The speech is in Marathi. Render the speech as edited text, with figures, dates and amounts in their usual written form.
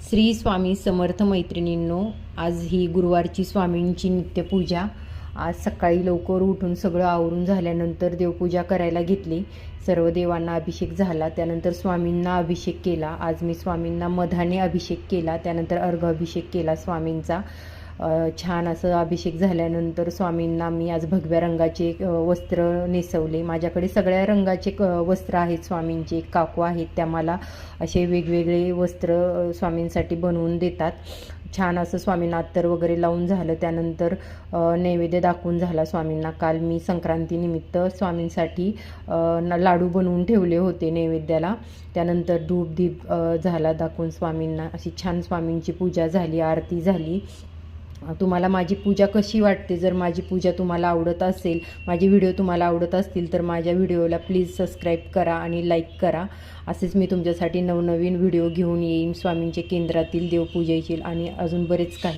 श्री स्वामी समर्थ मैत्रिणींनो, आज ही गुरुवारची स्वामींची नित्यपूजा। आज सकाळी लवकर उठून सगळं आवरून झाल्यानंतर देवपूजा करायला घेतली। सर्व देवांना अभिषेक झाला, त्यानंतर स्वामींना अभिषेक केला। आज मी स्वामींना मधाने अभिषेक केला, त्यानंतर अर्घ अभिषेक केला स्वामींचा। छान असं अभिषेक झाल्यानंतर स्वामींना मी आज भगव्या रंगाचे वस्त्र नेसवले। माझ्याकडे सगळ्या रंगाचे वस्त्र आहेत स्वामींचे। काकू आहेत, त्या मला असे वेगवेगळे वस्त्र स्वामींसाठी बनवून देतात। छान असं स्वामींना अत्तर वगैरे लावून झालं, त्यानंतर नैवेद्य दाखवून झाला स्वामींना। काल मी संक्रांतीनिमित्त स्वामींसाठी लाडू बनवून ठेवले होते नैवेद्याला। त्यानंतर धूप दीप झाला दाखवून स्वामींना। अशी छान स्वामींची पूजा झाली, आरती झाली। तुम्हाला माझी पूजा कशी वाटते? जर माझी पूजा तुम्हाला आवडत असेल, माझे व्हिडिओ तुम्हाला आवडत असतील तर माझ्या व्हिडिओला प्लीज सबस्क्राईब करा आणि लाईक करा। असेच मी तुमच्यासाठी नवनवीन व्हिडिओ घेऊन येईन, स्वामींचे केंद्रातील देवपूजेचे आणि अजून बरेच काही।